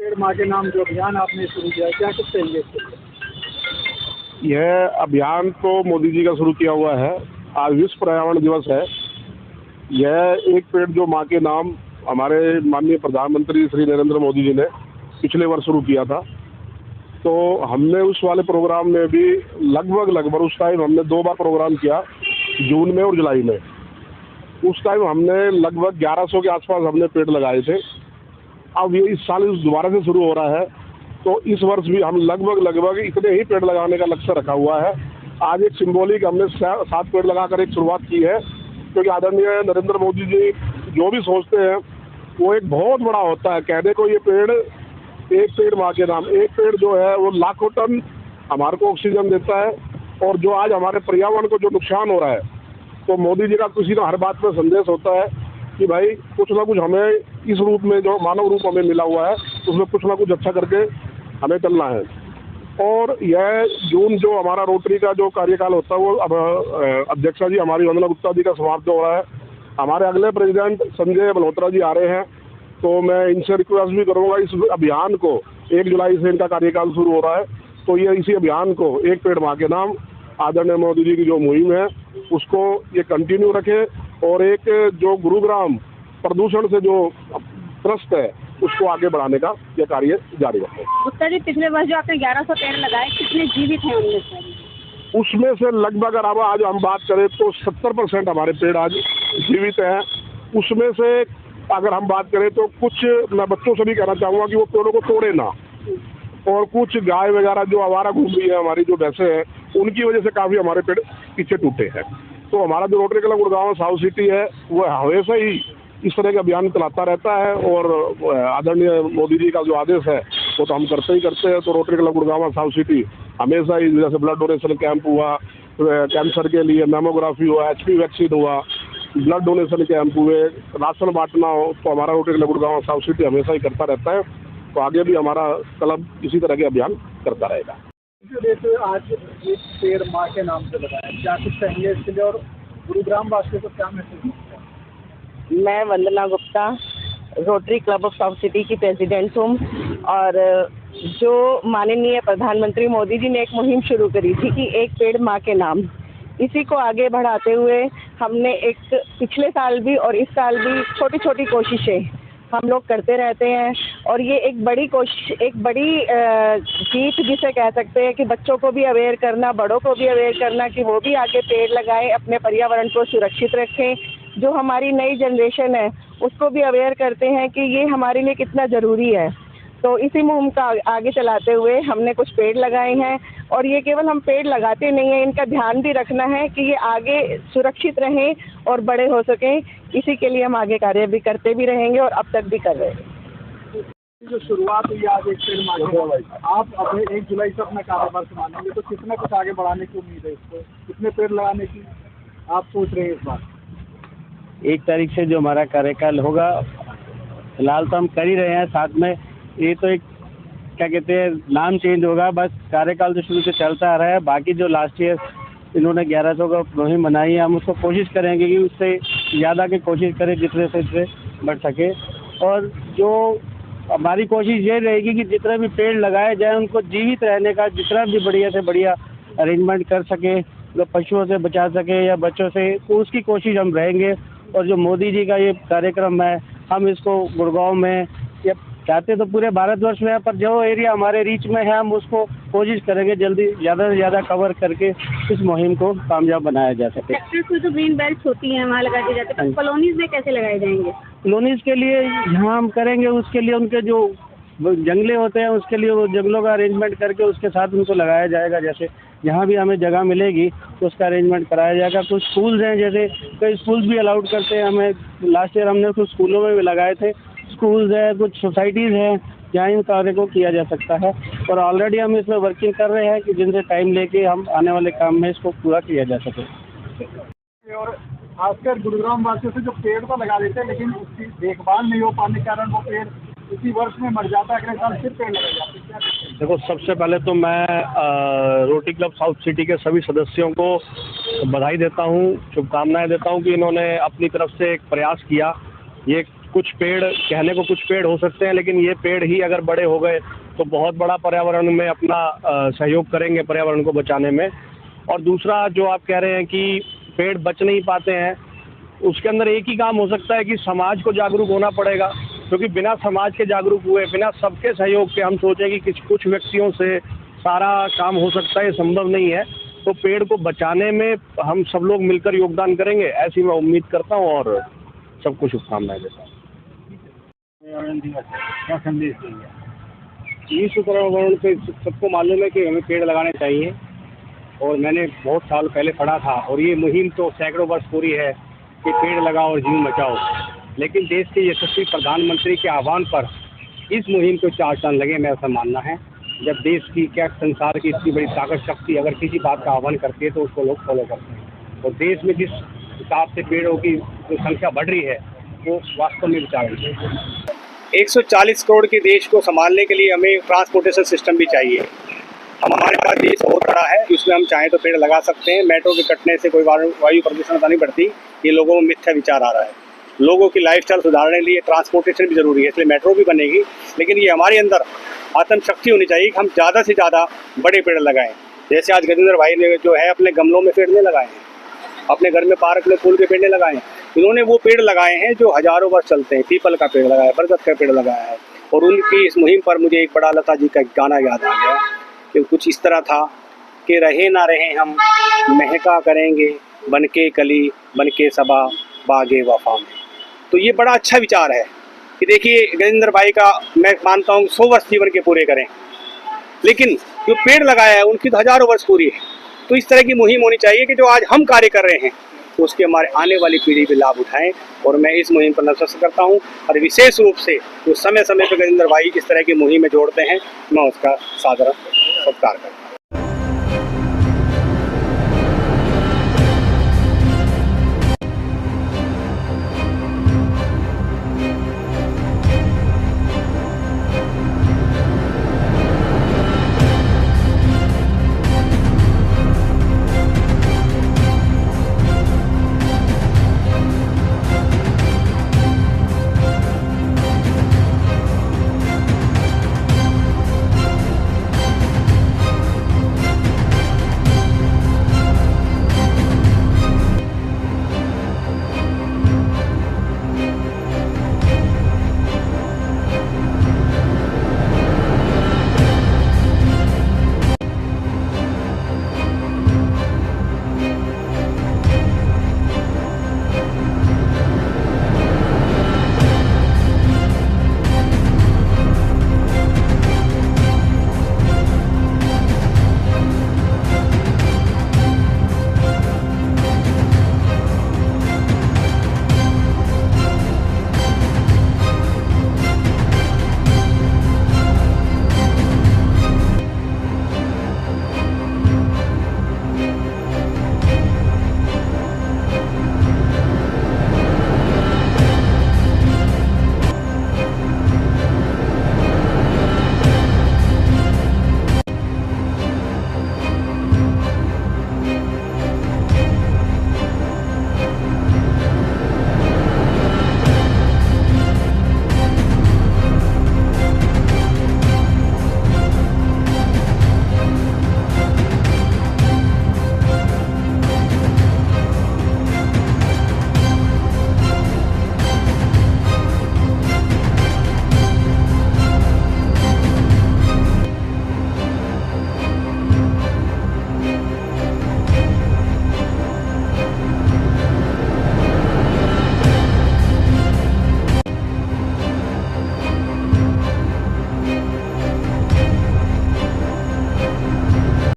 पेड़ माँ के नाम जो अभियान आपने शुरू किया है, क्या कुछ कहेंगे इसके लिए? यह अभियान तो मोदी जी का शुरू किया हुआ है। आज विश्व पर्यावरण दिवस है। यह एक पेड़ जो माँ के नाम हमारे माननीय प्रधानमंत्री श्री नरेंद्र मोदी जी ने पिछले वर्ष शुरू किया था। तो हमने उस वाले प्रोग्राम में भी लगभग उस टाइम हमने 2 बार प्रोग्राम किया, जून में और जुलाई में। उस टाइम हमने लगभग 1100 के आसपास हमने पेड़ लगाए थे। अब ये इस साल दोबारा से शुरू हो रहा है, तो इस वर्ष भी हम लगभग इतने ही पेड़ लगाने का लक्ष्य रखा हुआ है। आज एक सिंबॉलिक हमने 7 पेड़ लगाकर एक शुरुआत की है, क्योंकि आदरणीय नरेंद्र मोदी जी जो भी सोचते हैं वो एक बहुत बड़ा होता है। कहने को ये पेड़, एक पेड़ माँ के नाम, एक पेड़ जो है वो लाखों टन हमारे को ऑक्सीजन देता है। और जो आज हमारे पर्यावरण को जो नुकसान हो रहा है, तो मोदी जी का किसी ना हर बात में संदेश होता है कि भाई कुछ ना कुछ हमें इस रूप में जो मानव रूप हमें मिला हुआ है उसमें कुछ ना कुछ अच्छा करके हमें चलना है। और यह जून जो हमारा रोटरी का जो कार्यकाल होता है वो अब अध्यक्षा जी हमारी वंदना गुप्ता जी का समाप्त हो रहा है। हमारे अगले प्रेसिडेंट संजय मल्होत्रा जी आ रहे हैं, तो मैं इनसे रिक्वेस्ट भी करूँगा इस अभियान को, 1 जुलाई से इनका कार्यकाल शुरू हो रहा है, तो ये इसी अभियान को एक पेड़ माँ के नाम आदरणीय मोदी जी की जो मुहिम है उसको ये कंटिन्यू रखें और एक जो गुरुग्राम प्रदूषण से जो त्रस्त है उसको आगे बढ़ाने का ये कार्य जारी रखें। गुप्ता जी, पिछले वर्ष जो आपने 1100 पेड़ लगाए, कितने जीवित हैं उनमें से? उसमें से लगभग अगर आज हम बात करें तो 70% हमारे पेड़ आज जीवित हैं। उसमें से अगर हम बात करें तो कुछ मैं बच्चों से भी कहना चाहूँगा कि वो पेड़ों को तोड़े ना, और कुछ गाय वगैरह जो आवारा घूम रही है, हमारी जो भैंसे हैं, उनकी वजह से काफ़ी हमारे पेड़ पीछे टूटे हैं। तो हमारा जो rotary club Gurgaon south city है वो हमेशा ही इस तरह के अभियान चलाता रहता है, और आदरणीय मोदी जी का जो आदेश है वो तो हम करते ही करते हैं। तो rotary club Gurgaon south city हमेशा ही, जैसे ब्लड डोनेशन कैंप हुआ, कैंसर के लिए मैमोग्राफी हुआ, HP वैक्सीन हुआ, ब्लड डोनेशन कैंप हुए, राशन बांटना हो, तो हमारा rotary club Gurgaon south city हमेशा ही करता रहता है। तो आगे भी हमारा क्लब इसी तरह के अभियान करता रहेगा। जैसे आज एक पेड़ माँ के नाम से लगाया, क्या कुछ कहेंगे इसके लिए और गुरुग्राम वासियों को क्या मैसेज? मैं Vandana Gupta Rotary Club of South City की प्रेसिडेंट हूँ, और जो माननीय प्रधानमंत्री मोदी जी ने एक मुहिम शुरू करी थी कि एक पेड़ माँ के नाम, इसी को आगे बढ़ाते हुए हमने एक पिछले साल भी और इस साल भी छोटी छोटी कोशिशें हम लोग करते रहते हैं। और ये एक बड़ी कोशिश, एक बड़ी जीत जिसे कह सकते हैं कि बच्चों को भी अवेयर करना, बड़ों को भी अवेयर करना कि वो भी आगे पेड़ लगाएं, अपने पर्यावरण को सुरक्षित रखें। जो हमारी नई जनरेशन है उसको भी अवेयर करते हैं कि ये हमारे लिए कितना ज़रूरी है। तो इसी मुहिम का आगे चलाते हुए हमने कुछ पेड़ लगाए हैं, और ये केवल हम पेड़ लगाते नहीं हैं, इनका ध्यान भी रखना है कि ये आगे सुरक्षित रहें और बड़े हो सकें। इसी के लिए हम आगे कार्य भी करते भी रहेंगे और अब तक भी कर रहे हैं। जो शुरुआत हुई आज एक पेड़ माँ के नाम, आप अभी 1 जुलाई से अपना कारोबार संभालेंगे, तो कितना कुछ आगे बढ़ाने की उम्मीद है? इसको कितने पेड़ लगाने की आप सोच रहे हैं इस बार? 1 तारीख से जो हमारा कार्यकाल होगा, फिलहाल तो हम कर ही रहे हैं, साथ में ये तो एक क्या कहते हैं नाम चेंज होगा, बस कार्यकाल तो शुरू से चलता आ रहा है। बाकी जो लास्ट ईयर इन्होंने 1100 का मुहिम बनाई है, हम उसको कोशिश करेंगे कि उससे ज़्यादा की कोशिश करें जितने से बढ़ सके। और जो हमारी कोशिश ये रहेगी कि जितने भी पेड़ लगाए जाए उनको जीवित रहने का जितना भी बढ़िया से बढ़िया अरेंजमेंट कर सके, जो पशुओं से बचा सके या बच्चों से, तो उसकी कोशिश हम रहेंगे। और जो मोदी जी का ये कार्यक्रम है, हम इसको गुड़गांव में या चाहते तो पूरे भारतवर्ष में है, पर जो एरिया हमारे रीच में है हम उसको कोशिश करेंगे जल्दी ज़्यादा से ज़्यादा कवर करके इस मुहिम को कामयाब बनाया जा सके। सेक्टर्स में तो ग्रीन बेल्ट होती हैं, वहाँ लगा दिए जाते हैं, कॉलोनीज में कैसे लगाए जाएंगे? कॉलोनीज के लिए जहाँ हम करेंगे उसके लिए उनके जो जंगले होते हैं उसके लिए वो जंगलों का अरेंजमेंट करके उसके साथ उनको लगाया जाएगा। जैसे जहाँ भी हमें जगह मिलेगी तो उसका अरेंजमेंट कराया जाएगा। कुछ स्कूल्स हैं, जैसे कई स्कूल्स भी अलाउड करते हैं हमें, लास्ट ईयर हमने कुछ स्कूलों में भी लगाए थे। स्कूल्स हैं, कुछ सोसाइटीज़ हैं जहाँ इन कार्य को किया जा सकता है, और ऑलरेडी हम इसमें वर्किंग कर रहे हैं कि जिनसे टाइम लेके हम आने वाले काम में इसको पूरा किया जा सके। और खासकर गुरुग्राम वासियों से जो पेड़ तो लगा देते हैं लेकिन उसकी देखभाल नहीं हो पाने के कारण वो पेड़ इसी वर्ष में मर जाता है, अगले साल फिर पेड़ लगाए जाते हैं। देखो, सबसे पहले तो मैं रोटरी क्लब साउथ सिटी के सभी सदस्यों को बधाई देता हूँ, शुभकामनाएं देता हूँ कि इन्होंने अपनी तरफ से एक प्रयास किया। ये कुछ पेड़ कहने को कुछ पेड़ हो सकते हैं, लेकिन ये पेड़ ही अगर बड़े हो गए तो बहुत बड़ा पर्यावरण में अपना सहयोग करेंगे पर्यावरण को बचाने में। और दूसरा जो आप कह रहे हैं कि पेड़ बच नहीं पाते हैं, उसके अंदर एक ही काम हो सकता है कि समाज को जागरूक होना पड़ेगा, क्योंकि बिना समाज के जागरूक हुए, बिना सबके सहयोग के हम सोचें कि कुछ व्यक्तियों से सारा काम हो सकता है, ये संभव नहीं है। तो पेड़ को बचाने में हम सब लोग मिलकर योगदान करेंगे, ऐसी मैं उम्मीद करता हूँ और सबको शुभकामनाएं देता हूँ। क्या संदेश देंगे? विश्व पर्यावरण पे सबको मालूम है कि हमें पेड़ लगाने चाहिए, और मैंने बहुत साल पहले पढ़ा था, और ये मुहिम तो सैकड़ों वर्ष पूरी है कि पेड़ लगाओ और जीवन बचाओ। लेकिन देश के यशस्वी प्रधानमंत्री के आह्वान पर इस मुहिम को 4 चांद लगे, मेरा ऐसा मानना है। जब देश की क्या संसार की इतनी बड़ी ताकत शक्ति अगर किसी बात का आह्वान करती है तो उसको लोग फॉलो करते हैं, और देश में जिस हिसाब से पेड़ों की जो संख्या बढ़ रही है वो वास्तव में विचारणीय है। 140 करोड़ के देश को संभालने के लिए हमें ट्रांसपोर्टेशन सिस्टम भी चाहिए। हमारे पास देश बहुत बड़ा है, इसमें हम चाहें तो पेड़ लगा सकते हैं। मेट्रो के कटने से कोई वायु प्रदूषण नहीं बढ़ती, ये लोगों में मिथ्या विचार आ रहा है। लोगों की लाइफस्टाइल सुधारने के लिए ट्रांसपोर्टेशन भी ज़रूरी है, इसलिए मेट्रो भी बनेगी। लेकिन ये हमारे अंदर आत्म शक्ति होनी चाहिए कि हम ज़्यादा से ज़्यादा बड़े पेड़ लगाएं। जैसे आज गजेंद्र भाई ने जो है अपने गमलों में पेड़ नहीं लगाए हैं, अपने घर में पार्क में फूल के पेड़ नहीं लगाए हैं, इन्होंने वो पेड़ लगाए हैं जो हज़ारों वर्ष चलते हैं। पीपल का पेड़ लगाया, बरगद का पेड़ लगाया है। और उनकी इस मुहिम पर मुझे एक बड़ा लता जी का गाना याद आ गया कि कुछ इस तरह था कि रहे ना रहे हम महका करेंगे, बनके कली बनके सबा बागे वफा में। तो ये बड़ा अच्छा विचार है कि देखिए गजेंद्र भाई का मैं मानता हूँ 100 वर्ष जीवन के पूरे करें, लेकिन जो पेड़ लगाया है उनकी तो हज़ारों वर्ष पूरी है। तो इस तरह की मुहिम होनी चाहिए कि जो आज हम कार्य कर रहे हैं तो उसके हमारे आने वाली पीढ़ी भी लाभ उठाएं। और मैं इस मुहिम पर नतमस्तक करता हूं, और विशेष रूप से जो समय समय पर गजेंद्र भाई इस तरह की मुहिम में जोड़ते हैं, मैं उसका सादर सत्कार करता हूँ।